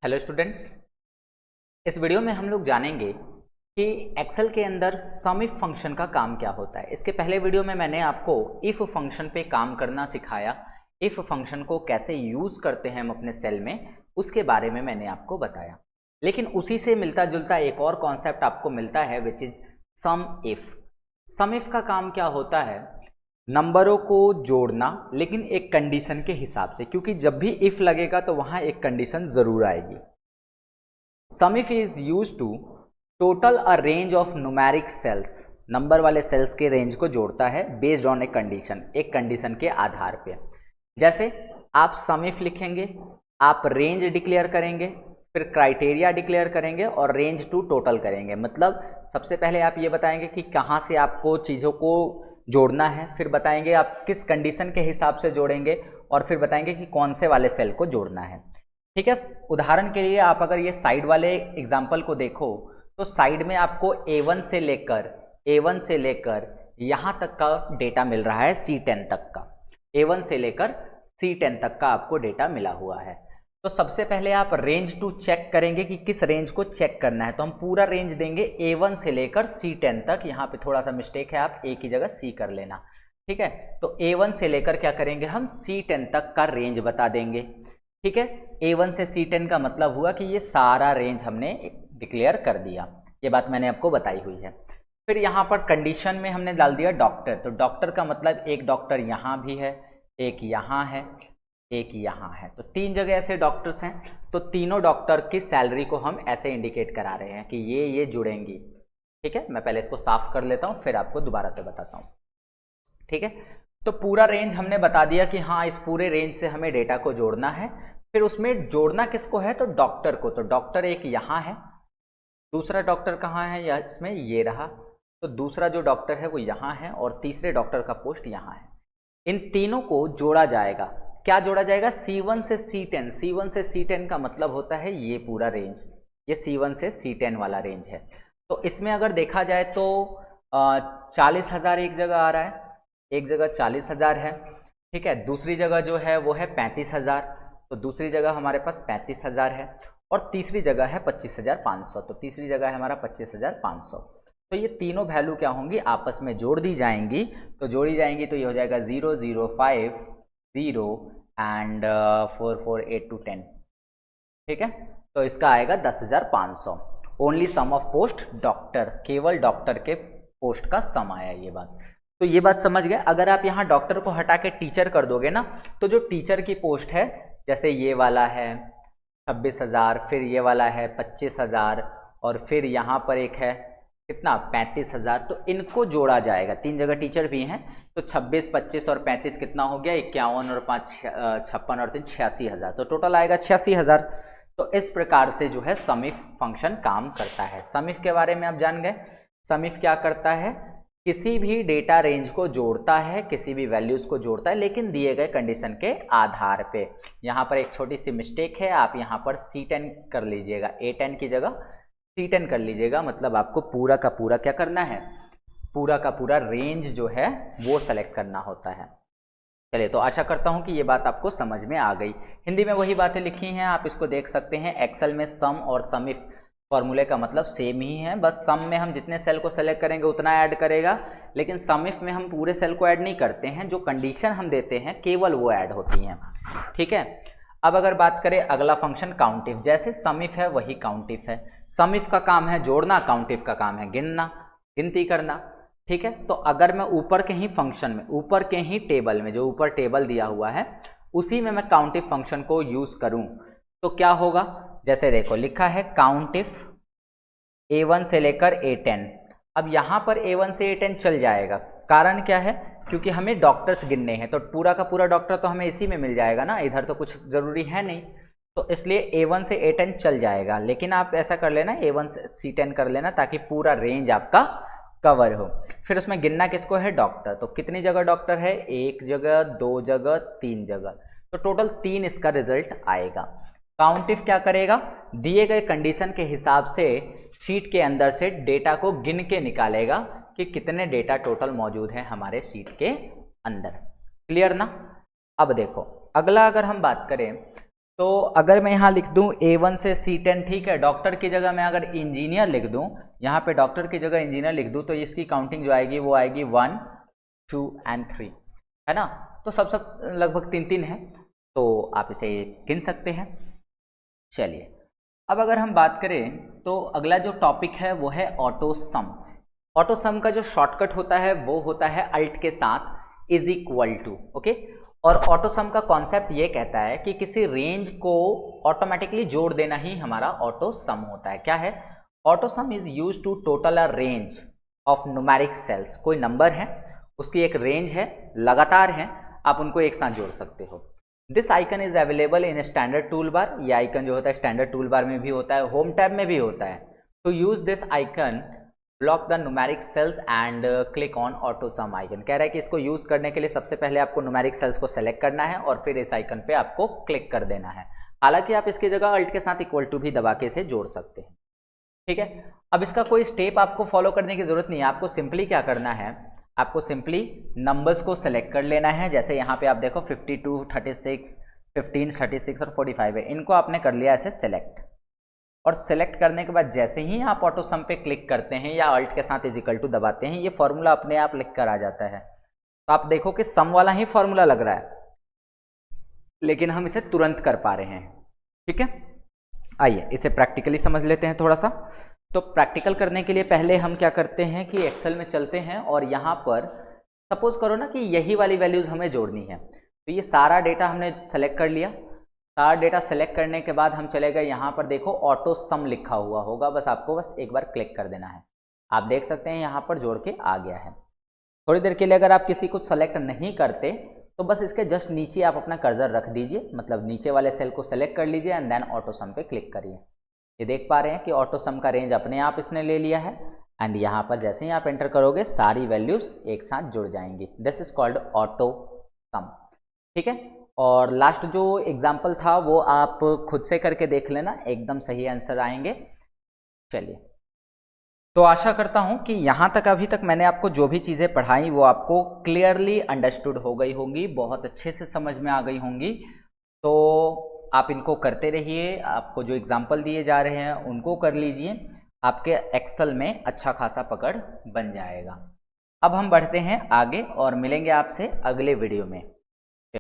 Hello students, इस video में हम लोग जानेंगे कि एक्सेल के अंदर सम इफ फंक्शन का काम क्या होता है। इसके पहले वीडियो में मैंने आपको इफ फंक्शन पे काम करना सिखाया। इफ फंक्शन को कैसे यूज़ करते हैं हम अपने सेल में, उसके बारे में मैंने आपको बताया। लेकिन उसी से मिलता जुलता एक और कॉन्सेप्ट आपको मिलता है which is SUMIF. SUMIF का काम क्या होता है? नंबरों को जोड़ना, लेकिन एक कंडीशन के हिसाब से, क्योंकि जब भी इफ लगेगा तो वहाँ एक कंडीशन ज़रूर आएगी। Sum if is use to total a range of numeric cells. नंबर वाले सेल्स के रेंज को जोड़ता है बेस्ड ऑन ए कंडीशन, एक कंडीशन के आधार पे। जैसे आप सम इफ लिखेंगे, आप रेंज डिक्लेयर करेंगे, फिर क्राइटेरिया डिक्लेयर करेंगे और रेंज टू टोटल करेंगे। मतलब सबसे पहले आप ये बताएंगे कि कहाँ से आपको चीज़ों को जोड़ना है, फिर बताएंगे आप किस कंडीशन के हिसाब से जोड़ेंगे, और फिर बताएंगे कि कौन से वाले सेल को जोड़ना है। ठीक है, उदाहरण के लिए आप अगर ये साइड वाले एग्जाम्पल को देखो तो साइड में आपको A1 से लेकर यहाँ तक का डेटा मिल रहा है, C10 तक का। A1 से लेकर C10 तक का आपको डेटा मिला हुआ है। तो सबसे पहले आप रेंज टू चेक करेंगे कि किस रेंज को चेक करना है, तो हम पूरा रेंज देंगे A1 से लेकर C10 तक। यहाँ पे थोड़ा सा मिस्टेक है, आप A की जगह C कर लेना। ठीक है, तो A1 से लेकर क्या करेंगे, हम C10 तक का रेंज बता देंगे। ठीक है, A1 से C10 का मतलब हुआ कि ये सारा रेंज हमने डिक्लेयर कर दिया। ये बात मैंने आपको बताई हुई है। फिर यहाँ पर कंडीशन में हमने डाल दिया डॉक्टर। तो डॉक्टर का मतलब एक डॉक्टर यहाँ भी है, एक यहाँ है, एक यहाँ है, तो तीन जगह ऐसे डॉक्टर्स हैं। तो तीनों डॉक्टर की सैलरी को हम ऐसे इंडिकेट करा रहे हैं कि ये जुड़ेंगी। ठीक है, मैं पहले इसको साफ कर लेता हूँ, फिर आपको दोबारा से बताता हूँ। ठीक है, तो पूरा रेंज हमने बता दिया कि हाँ, इस पूरे रेंज से हमें डेटा को जोड़ना है। फिर उसमें जोड़ना किसको है, तो डॉक्टर को। तो डॉक्टर एक यहाँ है, दूसरा डॉक्टर कहाँ है, या इसमें ये रहा। तो दूसरा जो डॉक्टर है वो यहाँ है, और तीसरे डॉक्टर का पोस्ट यहाँ है। इन तीनों को जोड़ा जाएगा। क्या जोड़ा जाएगा? C1 से C10। C1 से C10 का मतलब होता है ये पूरा रेंज, ये C1 से C10 वाला रेंज है। तो इसमें अगर देखा जाए तो 40,000 एक जगह आ रहा है, एक जगह 40,000 है। ठीक है, दूसरी जगह जो है वो है 35,000। तो दूसरी जगह हमारे पास 35,000 है, और तीसरी जगह है 25,500। तो तीसरी जगह है हमारा 25,500। तो ये तीनों वैल्यू क्या होंगी, आपस में जोड़ दी जाएंगी। तो जोड़ी जाएंगी तो ये हो जाएगा 0 0 5 0 एंड 4 4 8 2 10। ठीक है, तो इसका आएगा 10,500। Only sum of post doctor, केवल डॉक्टर के पोस्ट का सम आया ये बात। तो ये बात समझ गए। अगर आप यहाँ डॉक्टर को हटा के टीचर कर दोगे ना, तो जो टीचर की पोस्ट है, जैसे ये वाला है 26,000, फिर ये वाला है 25,000, और फिर यहाँ पर एक है कितना 35,000, तो इनको जोड़ा जाएगा। तीन जगह टीचर भी हैं, तो 26, 25 और 35 कितना हो गया, 51 और 5 56 और 3 86,000। तो टोटल आएगा 86,000। तो इस प्रकार से जो है सम इफ फंक्शन काम करता है। सम इफ के बारे में आप जान गए। सम इफ क्या करता है, किसी भी डेटा रेंज को जोड़ता है, किसी भी वैल्यूज को जोड़ता है, लेकिन दिए गए कंडीशन के आधार पे। यहाँ पर एक छोटी सी मिस्टेक है, आप यहाँ पर C10 कर लीजिएगा, A10 की जगह C10 कर लीजिएगा। मतलब आपको पूरा का पूरा क्या करना है, पूरा का पूरा रेंज जो है वो सेलेक्ट करना होता है। चलिए, तो आशा करता हूँ कि ये बात आपको समझ में आ गई। हिंदी में वही बातें लिखी हैं, आप इसको देख सकते हैं। एक्सेल में सम और सम इफ फॉर्मूले का मतलब सेम ही है, बस सम में हम जितने सेल को सेलेक्ट करेंगे उतना ऐड करेगा, लेकिन सम इफ में हम पूरे सेल को ऐड नहीं करते हैं। जो कंडीशन हम देते हैं केवल वो ऐड होती हैं। ठीक है, अब अगर बात करें अगला फंक्शन काउंट इफ। जैसे सम इफ है वही काउंट इफ है। सम इफ का काम है जोड़ना, काउंट इफ का काम है गिनना, गिनती करना। ठीक है, तो अगर मैं ऊपर के ही फंक्शन में, ऊपर के ही टेबल में, जो ऊपर टेबल दिया हुआ है उसी में मैं काउंट इफ फंक्शन को यूज करूं तो क्या होगा, जैसे देखो लिखा है काउंट इफ A1 से लेकर A10। अब यहाँ पर A1 से A10 चल जाएगा। कारण क्या है, क्योंकि हमें डॉक्टर्स गिनने हैं, तो पूरा का पूरा डॉक्टर तो हमें इसी में मिल जाएगा ना, इधर तो कुछ ज़रूरी है नहीं। तो इसलिए A1 से A10 चल जाएगा, लेकिन आप ऐसा कर लेना A1 से C10 कर लेना, ताकि पूरा रेंज आपका कवर हो। फिर उसमें गिनना किसको है, डॉक्टर। तो कितनी जगह डॉक्टर है, एक जगह, दो जगह, तीन जगह, तो टोटल 3 इसका रिजल्ट आएगा। काउंट इफ क्या करेगा, दिए गए कंडीशन के हिसाब से शीट के अंदर से डेटा को गिन के निकालेगा कि कितने डेटा टोटल मौजूद है हमारे शीट के अंदर। क्लियर ना? अब देखो अगला, अगर हम बात करें तो अगर मैं यहाँ लिख दूँ A1 से C10, ठीक है, डॉक्टर की जगह मैं अगर इंजीनियर लिख दूँ, यहाँ पे डॉक्टर की जगह इंजीनियर लिख दूँ, तो इसकी काउंटिंग जो आएगी वो आएगी 1 2 and 3, है ना। तो सब लगभग 3 है, तो आप इसे गिन सकते हैं। चलिए, अब अगर हम बात करें तो अगला जो टॉपिक है वो है ऑटो सम। ऑटो सम का जो शॉर्टकट होता है वो होता है अल्ट के साथ इज इक्वल टू, ओके। और ऑटो सम का कॉन्सेप्ट ये कहता है कि किसी रेंज को ऑटोमेटिकली जोड़ देना ही हमारा ऑटो सम होता है। क्या है? AutoSum is use to total a range of numeric cells. कोई नंबर है, उसकी एक रेंज है, लगातार है, आप उनको एक साथ जोड़ सकते हो। This icon is available in standard tool bar. ये आइकन जो होता है स्टैंडर्ड टूल बार में भी होता है, होम टैब में भी होता है। To use this icon block the numeric cells and click on AutoSum icon. कह रहा है कि इसको यूज करने के लिए सबसे पहले आपको न्यूमेरिक सेल्स को सेलेक्ट करना है और फिर इस आइकन पे आपको क्लिक कर देना है। हालांकि आप इसकी जगह अल्ट के साथ इक्वल टू भी दबा के इसे जोड़ सकते हैं, ठीक है। अब इसका कोई स्टेप आपको फॉलो करने की जरूरत नहीं है। आपको सिंपली क्या करना है, आपको सिंपली नंबर्स को सेलेक्ट कर लेना है। जैसे यहाँ पे आप देखो 52, 36, 15, 36 और 45 है, इनको आपने कर लिया ऐसे सेलेक्ट। और सेलेक्ट करने के बाद जैसे ही आप ऑटो सम पे क्लिक करते हैं या अल्ट के साथ इज इक्वल टू दबाते हैं, ये फॉर्मूला अपने आप लिख कर आ जाता है। तो आप देखो कि सम वाला ही फॉर्मूला लग रहा है, लेकिन हम इसे तुरंत कर पा रहे हैं, ठीक है। आइए इसे प्रैक्टिकली समझ लेते हैं थोड़ा सा। तो प्रैक्टिकल करने के लिए पहले हम क्या करते हैं कि एक्सेल में चलते हैं और यहाँ पर सपोज करो ना कि यही वाली वैल्यूज़ हमें जोड़नी है। तो ये सारा डेटा हमने सेलेक्ट कर लिया। सारा डेटा सेलेक्ट करने के बाद हम चले गए यहाँ पर, देखो ऑटो सम लिखा हुआ होगा, बस आपको बस एक बार क्लिक कर देना है। आप देख सकते हैं यहाँ पर जोड़ के आ गया है। थोड़ी देर के लिए अगर आप किसी को सेलेक्ट नहीं करते तो बस इसके जस्ट नीचे आप अपना कर्सर रख दीजिए, मतलब नीचे वाले सेल को सेलेक्ट कर लीजिए एंड देन ऑटो सम पे क्लिक करिए। ये देख पा रहे हैं कि ऑटो सम का रेंज अपने आप इसने ले लिया है एंड यहाँ पर जैसे ही आप एंटर करोगे सारी वैल्यूज एक साथ जुड़ जाएंगी। दिस इज कॉल्ड ऑटो सम, ठीक है। और लास्ट जो एग्जाम्पल था वो आप खुद से करके देख लेना, एकदम सही आंसर आएंगे। चलिए, तो आशा करता हूं कि यहाँ तक अभी तक मैंने आपको जो भी चीज़ें पढ़ाई वो आपको क्लियरली अंडरस्टूड हो गई होंगी, बहुत अच्छे से समझ में आ गई होंगी। तो आप इनको करते रहिए, आपको जो एग्जाम्पल दिए जा रहे हैं उनको कर लीजिए, आपके एक्सेल में अच्छा खासा पकड़ बन जाएगा। अब हम बढ़ते हैं आगे और मिलेंगे आपसे अगले वीडियो में।